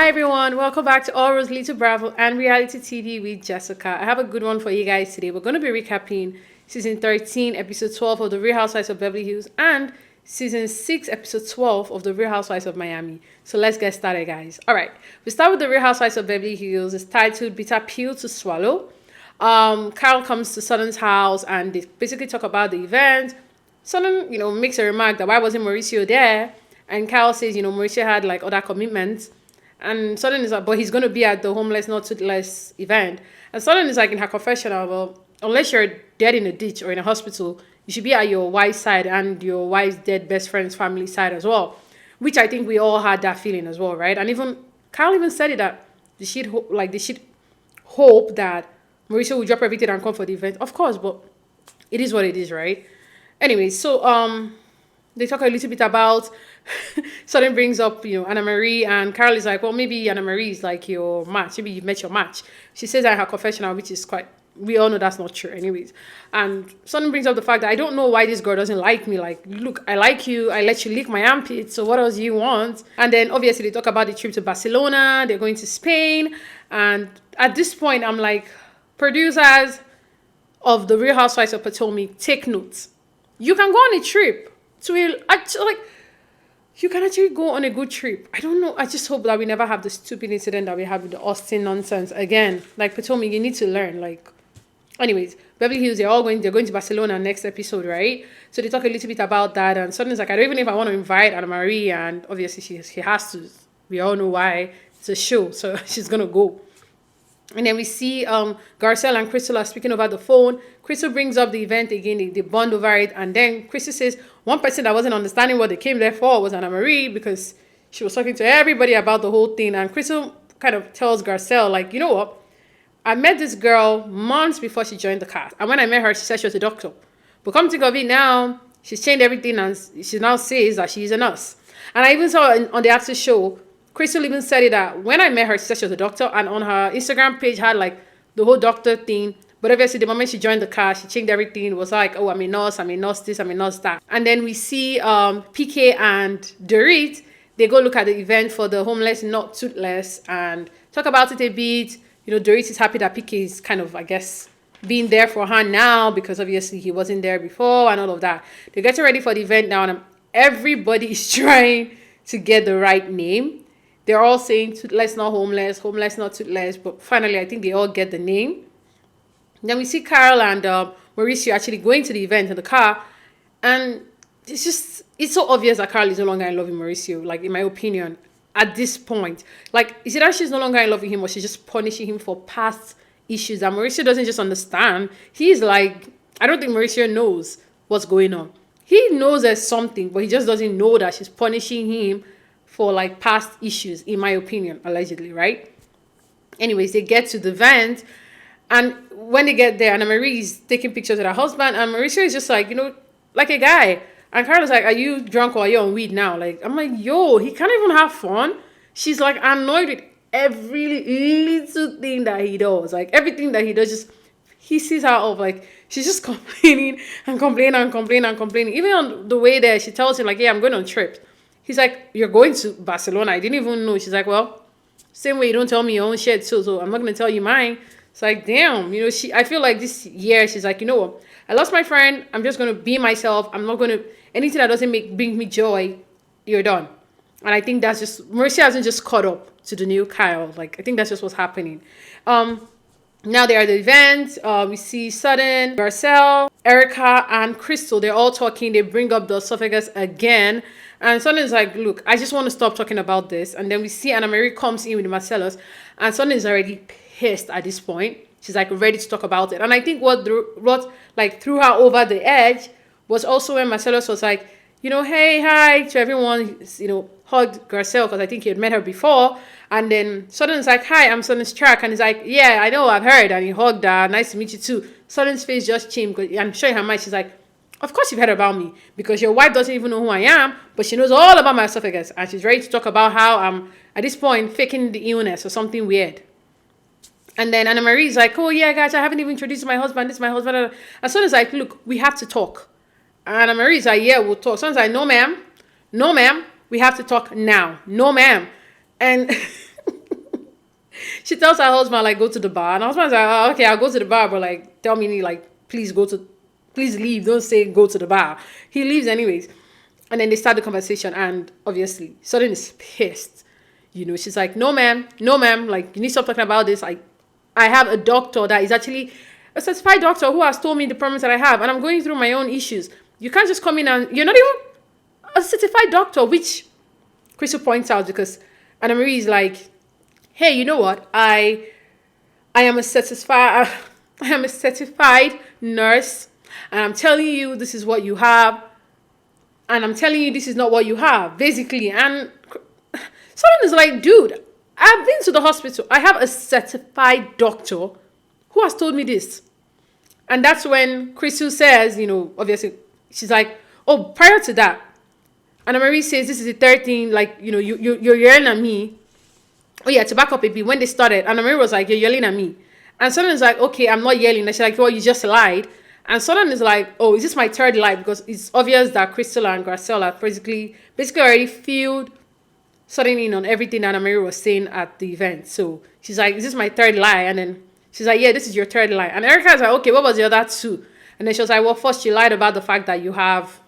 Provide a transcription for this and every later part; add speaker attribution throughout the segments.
Speaker 1: Hi everyone, welcome back to All Rose Lead to Bravo and Reality TV with Jessica. I have a good one for you guys today. We're going to be recapping season 13, episode 12 of The Real Housewives of Beverly Hills and season 6, episode 12 of The Real Housewives of Miami. So let's get started, guys. All right, we start with The Real Housewives of Beverly Hills. It's titled Bitter Pill to Swallow. Carl comes to Sutton's house and they basically talk about the event. Sutton, makes a remark that why wasn't Mauricio there? And Carl says, Mauricio had like other commitments. And Sutton is like, but he's going to be at the homeless, not toothless event. And Sutton is like in her confessional, well, unless you're dead in a ditch or in a hospital, you should be at your wife's side and your wife's dead best friend's family side as well. Which I think we all had that feeling as well, right? And even Carl even said it that they should hope that Mauricio will drop everything and come for the event. Of course, but it is what it is, right? Anyway, so they talk a little bit about Sutton brings up, Annamarie, and Carol is like, well, maybe Annamarie is like your match. Maybe you've met your match. She says that in her confessional, which is quite, we all know that's not true anyways. And Sutton brings up the fact that I don't know why this girl doesn't like me. Like, look, I like you. I let you lick my armpits. So what else do you want? And then obviously they talk about the trip to Barcelona. They're going to Spain. And at this point, I'm like, producers of The Real Housewives of Potomac, take notes. You can go on a trip you can actually go on a good trip. I don't know. I just hope that we never have the stupid incident that we have with the Austin nonsense again. Like, Potomac, you need to learn. Anyways, Beverly Hills, they're going to Barcelona next episode, right? So they talk a little bit about that. And Sutton's like, I don't even know if I want to invite Annamarie. And obviously she has to. We all know why. It's a show. So she's going to go. And then we see Garcelle and Crystal are speaking over the phone. Crystal brings up the event again. They bond over it. And then Crystal says one person that wasn't understanding what they came there for was Annamarie because she was talking to everybody about the whole thing. And Crystal kind of tells Garcelle, like, you know what? I met this girl months before she joined the cast. And when I met her, she said she was a doctor. But come to think of it now, she's changed everything and she now says that she's a nurse. And I even saw on the after show, Crystal even said it that when I met her, she said she was a doctor, and on her Instagram page had like the whole doctor thing. But obviously, the moment she joined the cast, she changed everything. It was like, oh, I'm a nurse this, I'm a nurse that. And then we see PK and Dorit. They go look at the event for the homeless, not toothless, and talk about it a bit. Dorit is happy that PK is kind of, I guess, being there for her now because obviously he wasn't there before and all of that. They're getting ready for the event now, and everybody is trying to get the right name. They're all saying toothless, not homeless, homeless, not toothless. But finally, I think they all get the name. Then we see Carol and Mauricio actually going to the event in the car. And it's so obvious that Carol is no longer in love with Mauricio, like in my opinion, at this point. Like, is it that she's no longer in love with him or she's just punishing him for past issues that Mauricio doesn't just understand? He's like, I don't think Mauricio knows what's going on. He knows there's something, but he just doesn't know that she's punishing him for like past issues, in my opinion, allegedly, right? Anyways, they get to the event, and when they get there, Annamarie is taking pictures with her husband, and Mauricio is just like, like a guy. And Carla's like, are you drunk or are you on weed now? Like, I'm like, yo, he can't even have fun. She's like annoyed with every little thing that he does. Like, everything that he does, just, he sees her off. Like, she's just complaining and complaining and complaining and complaining. Even on the way there, she tells him, like, yeah, I'm going on trips. He's like, you're going to Barcelona. I didn't even know. She's like, well, same way you don't tell me your own shit too, so I'm not going to tell you mine. It's like, damn, I feel like this year, she's like, you know what? I lost my friend. I'm just going to be myself. I'm not going to, anything that doesn't bring me joy, you're done. And I think that's just, Mauricio hasn't just caught up to the new Kyle. Like, I think that's just what's happening. Now they're at the event. We see Sutton, Garcelle, Erica, and Crystal. They're all talking. They bring up the esophagus again. And Sutton's like, look, I just want to stop talking about this. And then we see Annamarie comes in with Marcellus. And Sutton is already pissed at this point. She's like ready to talk about it. And I think what threw her over the edge was also when Marcellus was like, hey, hi to everyone, hugged Garcelle because I think he had met her before. And then Sutton's like, hi, I'm suttonstracke. And he's like, yeah, I know, I've heard. And he hugged her. Nice to meet you too. Sutton's face just changed. I'm sure in her mind, she's like, of course you've heard about me because your wife doesn't even know who I am, but she knows all about my esophagus. And she's ready to talk about how I'm, at this point, faking the illness or something weird. And then Annamarie's like, oh, yeah, guys, I haven't even introduced my husband. This is my husband. And Sutton's like, look, we have to talk. And Annamarie's like, yeah, we'll talk. Sutton's like, no, ma'am. No, ma'am. We have to talk now. No, ma'am. And She tells her husband, like, go to the bar. And her husband's like, oh, okay, I'll go to the bar, but like, tell me, like, please leave. Don't say go to the bar. He leaves anyways. And then they start the conversation, and obviously, Sutton is pissed. She's like, no, ma'am, like, you need to stop talking about this. I have a doctor that is actually a certified doctor who has told me the problems that I have, and I'm going through my own issues. You can't just come in and you're not even a certified doctor, which Crystal points out because Annamarie is like, hey, you know what? I am a certified nurse, and I'm telling you this is what you have, and I'm telling you this is not what you have, basically. And someone is like, dude, I've been to the hospital. I have a certified doctor who has told me this. And that's when Crystal says, obviously, she's like, oh, prior to that, Annamarie says this is the third thing, like, you're yelling at me. Oh, yeah, to back up a bit, when they started, Annamarie was like, you're yelling at me. And Sutton is like, okay, I'm not yelling. And she's like, well, you just lied. And Sutton is like, oh, is this my third lie? Because it's obvious that Crystal and Garcelle are basically already filled Sutton in on everything that Annamarie was saying at the event. So she's like, is this my third lie? And then she's like, yeah, this is your third lie. And Erica's like, okay, what was the other two? And then she was like, well, first she lied about the fact that you have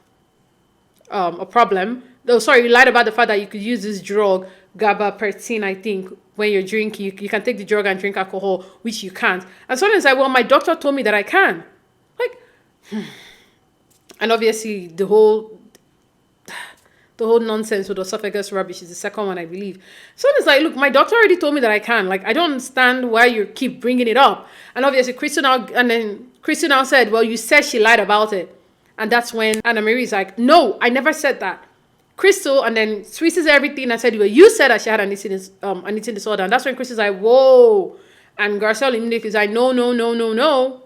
Speaker 1: a problem. No, sorry, you lied about the fact that you could use this drug, gabapentin, I think, when you're drinking. You can take the drug and drink alcohol, which you can't. And someone's like, well, my doctor told me that I can. Like, and obviously the whole nonsense with esophagus rubbish is the second one, I believe. Someone's like, look, my doctor already told me that I can. Like, I don't understand why you keep bringing it up. And obviously Crystal now said, well, you said she lied about it. And that's when Annamarie is like, no, I never said that. Crystal, and then twists everything and said, well, you said that she had an eating disorder. And that's when Crystal's like, whoa. And Garcelle immediately is like, no.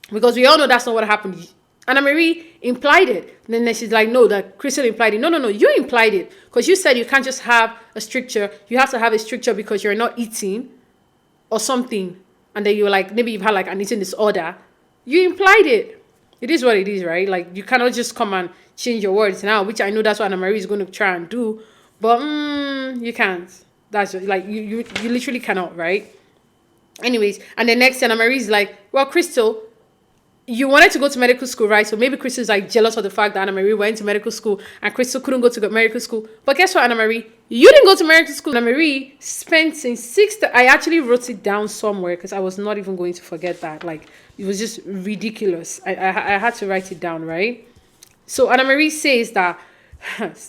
Speaker 1: Because we all know that's not what happened. Annamarie implied it. And then she's like, no, that Crystal implied it. No, you implied it. Because you said you can't just have a stricture. You have to have a stricture because you're not eating or something. And then you're like, maybe you've had like an eating disorder. You implied it. It is what it is, right? Like, you cannot just come and change your words now, which I know that's what Annamarie is going to try and do. But you can't. That's just, like, you literally cannot, right? Anyways, and the next thing, Annamarie is like, well, Crystal, you wanted to go to medical school, right? So maybe Crystal is like jealous of the fact that Annamarie went to medical school and Crystal couldn't go to medical school. But guess what, Annamarie? You didn't go to medical school. Annamarie spent since I actually wrote it down somewhere because I was not even going to forget that. Like, it was just ridiculous. I had to write it down, right? So Annamarie says that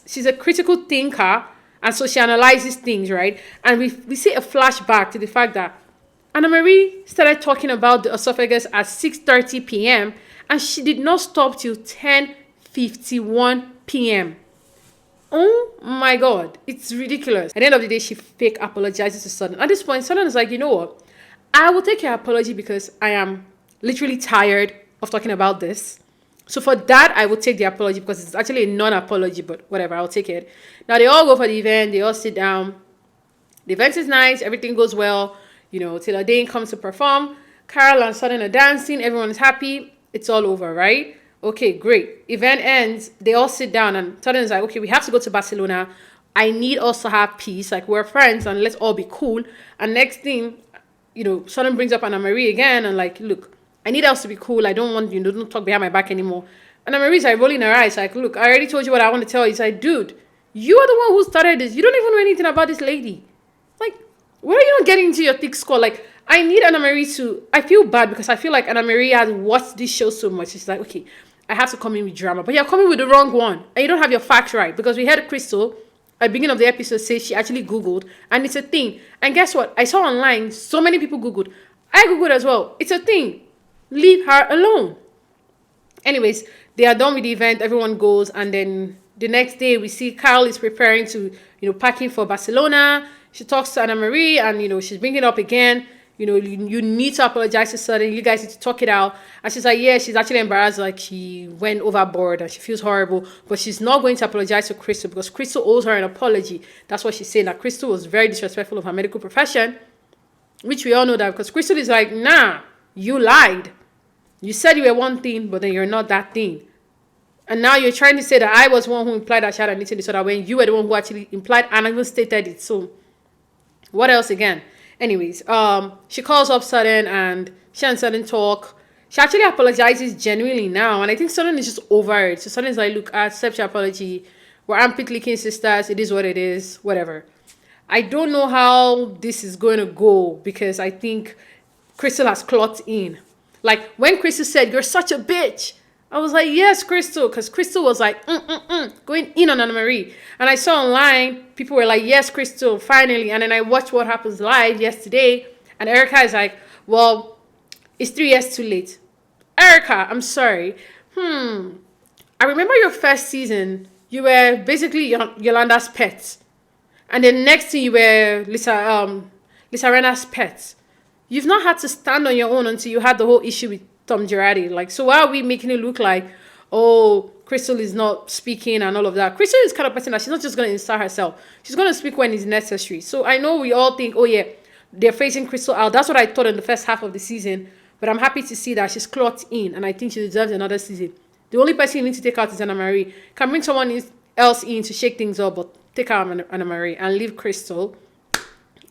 Speaker 1: she's a critical thinker, and so she analyzes things, right? And we see a flashback to the fact that Annamarie started talking about the esophagus at 6:30 p.m. and she did not stop till 10:51 p.m. Oh my God, it's ridiculous. At the end of the day, she fake apologizes to Sutton. At this point, Sutton is like, you know what? I will take your apology because I am literally tired of talking about this. So for that, I will take the apology because it's actually a non-apology, but whatever, I'll take it. Now they all go for the event. They all sit down. The event is nice. Everything goes well. Till Dane comes to perform. Carol and Sutton are dancing. Everyone is happy. It's all over, right? Okay, great. Event ends. They all sit down and Sutton is like, okay, we have to go to Barcelona. I need us to have peace. Like, we're friends and let's all be cool. And next thing, Sutton brings up Annamarie again and like, look, I need us to be cool. I don't want don't talk behind my back anymore. And Annamarie's like rolling her eyes like, look, I already told you what I want to tell you. He's like, dude, you are the one who started this. You don't even know anything about this lady. Like, why are you not getting into your thick skull? Like, I need Annamarie to... I feel bad because I feel like Annamarie has watched this show so much. She's like, okay, I have to come in with drama. But you're coming with the wrong one. And you don't have your facts right. Because we heard Crystal at the beginning of the episode say she actually Googled. And it's a thing. And guess what? I saw online, so many people Googled. I Googled as well. It's a thing. Leave her alone. Anyways, they are done with the event. Everyone goes. And then the next day, we see Carol is preparing to, packing for Barcelona. She talks to Annamarie and, she's bringing it up again. You need to apologize to Sutton. You guys need to talk it out. And she's like, yeah, she's actually embarrassed. Like, she went overboard and she feels horrible. But she's not going to apologize to Crystal because Crystal owes her an apology. That's what she's saying. That Crystal was very disrespectful of her medical profession. Which we all know that because Crystal is like, nah, you lied. You said you were one thing, but then you're not that thing. And now you're trying to say that I was one who implied that she had an eating disorder when you were the one who actually implied and even stated it. So, what else again? Anyways, she calls up Sutton and she and Sutton talk. She actually apologizes genuinely now, and I think Sutton is just over it. So Sutton's like, look, I accept your apology. We're armpit licking sisters. It is what it is. Whatever. I don't know how this is going to go because I think Crystal has clocked in. Like, when Crystal said, you're such a bitch, I was like, yes, Crystal, because Crystal was like, going in on Annamarie. And I saw online, people were like, yes, Crystal, finally. And then I watched What Happens Live yesterday, and Erica is like, well, it's 3 years too late. Erica, I'm sorry. I remember your first season, you were basically Yolanda's pet. And then next thing you were Lisa Rena's pet. You've not had to stand on your own until you had the whole issue with Tom Girardi. Like, so why are we making it look like, oh, Crystal is not speaking and all of that? Crystal is kind of person that she's not just going to insert herself. She's going to speak when it's necessary. So I know we all think, oh yeah, they're facing Crystal out. That's what I thought in the first half of the season. But I'm happy to see that she's clocked in, and I think she deserves another season. The only person you need to take out is Annamarie. Can bring someone else in to shake things up, but take out Annamarie and leave Crystal.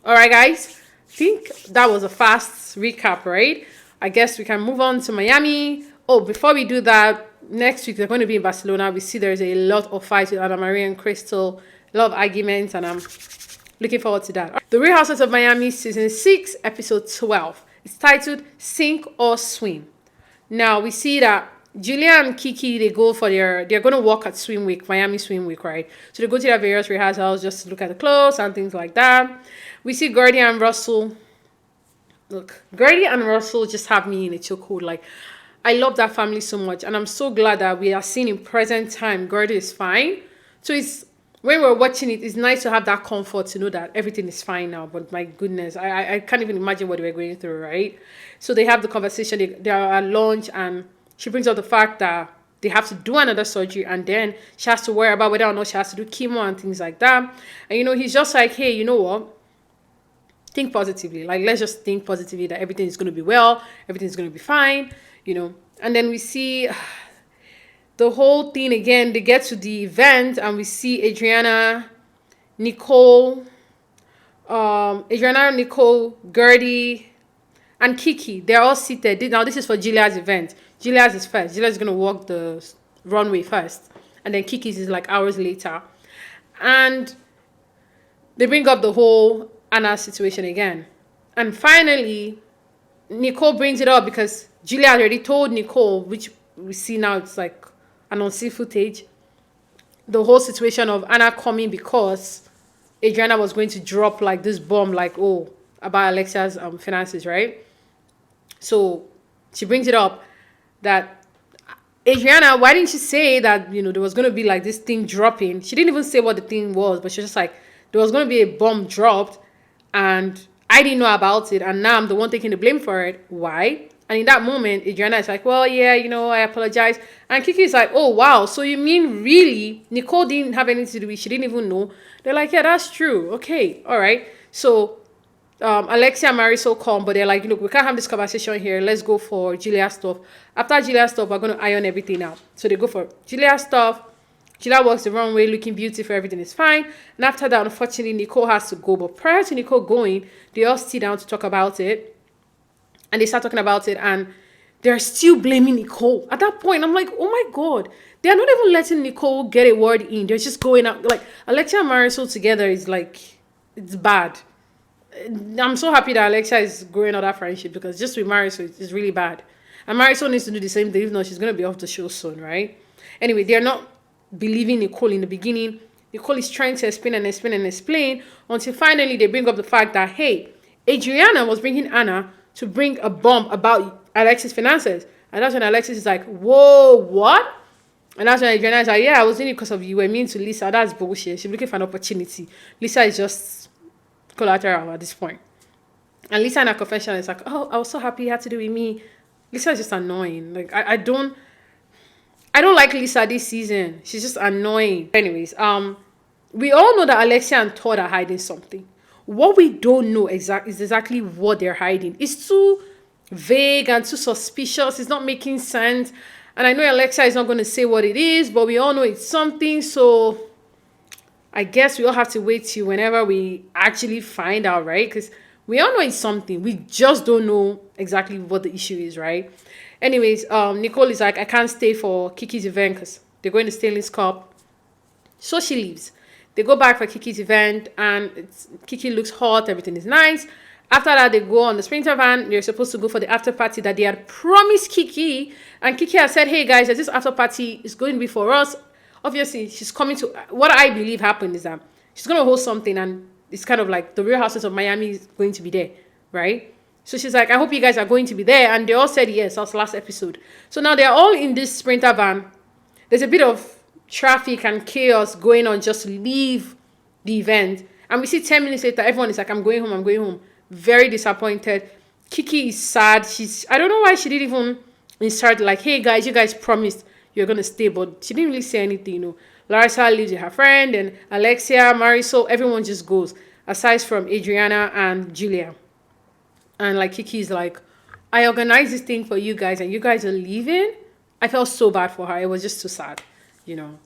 Speaker 1: All right, guys. I think that was a fast recap, right? I guess we can move on to Miami. Oh, before we do that, next week they're going to be in Barcelona. We see there's a lot of fights with Annamarie and Crystal, a lot of arguments, and I'm looking forward to that. The Real Housewives of Miami season 6, episode 12. It's titled Sink or Swim. Now we see that Julia and Kiki, they're going to walk at Swim Week, Miami Swim Week, right? So they go to their various rehearsals just to look at the clothes and things like that. We see Guerdy and Russell. Look, Guerdy and Russell just have me in a chokehold. Like, I love that family so much, and I'm so glad that we are seeing in present time Guerdy is fine. So it's, when we're watching it, it's nice to have that comfort to know that everything is fine now. But my goodness, I can't even imagine what they were going through, right? So they have the conversation. They are at lunch, and she brings up the fact that they have to do another surgery, and then she has to worry about whether or not she has to do chemo and things like that. And, you know, he's just like, hey, you know what? Think positively. Like, let's just think positively that everything is going to be well. Everything's going to be fine, you know. And then we see the whole thing again. They get to the event, and we see Adriana, Nicole, Guerdy, and Kiki. They're all seated. Now, this is for Julia's event. Julia's is first. Julia's going to walk the runway first. And then Kiki's is like hours later. And they bring up the whole Anna situation again. And finally, Nicole brings it up because Julia already told Nicole, which we see now, it's like an unseen footage, the whole situation of Anna coming because Adriana was going to drop like this bomb, like, oh, about Alexia's finances, right? So she brings it up that Adriana, why didn't you say that, you know, there was going to be like this thing dropping? She didn't even say what the thing was, but she was just like, there was going to be a bomb dropped and I didn't know about it, and now I'm the one taking the blame for it. Why? And in that moment, Adriana is like, well, yeah, you know, I apologize. And Kiki is like, oh, wow. So you mean really Nicole didn't have anything to do with it? She didn't even know? They're like, yeah, that's true. Okay. All right. So Alexia and Mauricio come, but they're like, look, we can't have this conversation here. Let's go for Julia's stuff. After Julia's stuff, we're going to iron everything out. So they go for Julia's stuff. Julia walks the wrong way, looking beautiful, everything is fine. And after that, unfortunately, Nicole has to go. But prior to Nicole going, they all sit down to talk about it. And they start talking about it, and they're still blaming Nicole. At that point, I'm like, oh my God. They're not even letting Nicole get a word in. They're just going out. Like, Alexia and Marisol together is like, it's bad. I'm so happy that Alexia is growing out that friendship, because just with Marisol, it's really bad. And Marisol needs to do the same thing. If not, she's going to be off the show soon, right? Anyway, they're not believing Nicole in the beginning. Nicole is trying to explain until finally they bring up the fact that, hey, Adriana was bringing Anna to bring a bomb about Alexis' finances. And that's when Alexis is like, whoa, what? And that's when Adriana is like, yeah, I was doing it because of you were mean to Lisa. That's bullshit. She's looking for an opportunity. Lisa is just collateral at this point. And Lisa in her confession is like, oh, I was so happy you had to do with me. Lisa is just annoying. Like, I don't like Lisa this season. She's just annoying. Anyways, we all know that Alexia and Todd are hiding something. What we don't know is exactly what they're hiding. It's too vague and too suspicious. It's not making sense. And I know Alexia is not going to say what it is, but we all know it's something. So I guess we all have to wait till whenever we actually find out, right? Because We all know it's something. We just don't know exactly what the issue is, right? Anyways, Nicole is like, I can't stay for Kiki's event because they're going to Stainless Cup. So she leaves. They go back for Kiki's event, and Kiki looks hot. Everything is nice. After that, they go on the Sprinter van. They're supposed to go for the after party that they had promised Kiki. And Kiki has said, hey, guys, this after party is going to be for us. Obviously, she's coming to... What I believe happened is that she's going to host something, and it's kind of like the Real Houses of Miami is going to be there, right? So she's like, I hope you guys are going to be there. And they all said yes. That was last episode. So now they're all in this Sprinter van. There's a bit of traffic and chaos going on just to leave the event. And we see 10 minutes later, everyone is like, I'm going home. Very disappointed. Kiki is sad. I don't know why she didn't even insert like, hey guys, you guys promised you're going to stay. But she didn't really say anything, you know. Larissa lives with her friend, and Alexia, Mauricio, everyone just goes. Aside from Adriana and Julia. And like Kiki's like, I organized this thing for you guys and you guys are leaving. I felt so bad for her. It was just so sad, you know.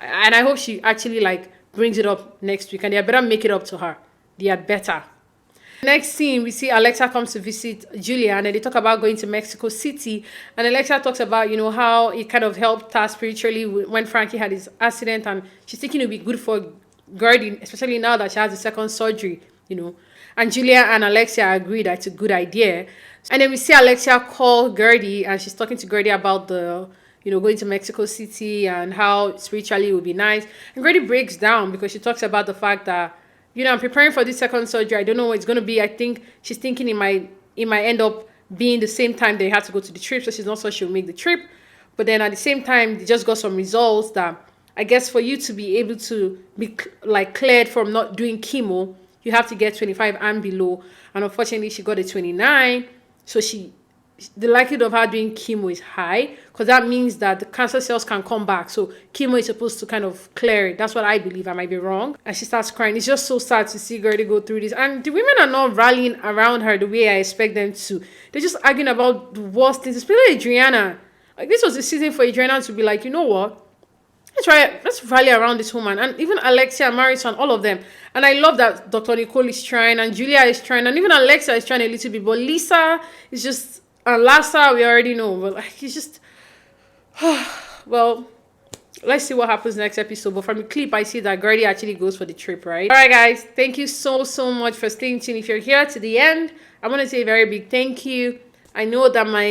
Speaker 1: And I hope she actually like brings it up next week, and they had better make it up to her. They had better. Next scene, we see Alexa comes to visit Julia, and then they talk about going to Mexico City. And Alexa talks about, you know, how it kind of helped her spiritually when Frankie had his accident, and she's thinking it would be good for Guerdy, especially now that she has the second surgery, you know. And Julia and Alexia agree that it's a good idea. And then we see Alexia call Guerdy, and she's talking to Guerdy about the, you know, going to Mexico City and how spiritually it would be nice. And Guerdy breaks down because she talks about the fact that, you know, I'm preparing for this second surgery. I don't know what it's going to be. I think she's thinking it might end up being the same time they had to go to the trip. So she's not sure she'll make the trip. But then at the same time, they just got some results that I guess for you to be able to be like cleared from not doing chemo, you have to get 25 and below. And unfortunately, she got a 29. So the likelihood of her doing chemo is high, because that means that the cancer cells can come back. So chemo is supposed to kind of clear it. That's what I believe. I might be wrong. And she starts crying. It's just so sad to see Guerdy go through this. And the women are not rallying around her the way I expect them to. They're just arguing about the worst things, especially Adriana. Like, this was the season for Adriana to be like, you know what? Let's rally around this woman. And even Alexia, Mauricio, and all of them. And I love that Dr. Nicole is trying, and Julia is trying, and even Alexia is trying a little bit. But Lisa is just... And Lassa, we already know, but like, it's just, well, let's see what happens next episode. But from the clip, I see that Guerdy actually goes for the trip, right? All right, guys, thank you so much for staying tuned. If you're here to the end, I want to say a very big thank you. I know that my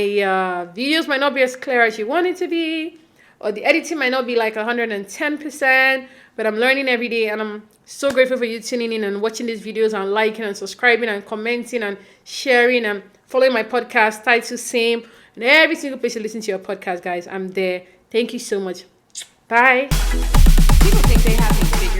Speaker 1: videos might not be as clear as you want it to be, or the editing might not be like 110%, but I'm learning every day, and I'm so grateful for you tuning in and watching these videos and liking and subscribing and commenting and sharing and following my podcast, Title Same, and every single place you listen to your podcast, guys. I'm there. Thank you so much. Bye.
Speaker 2: People think they have these big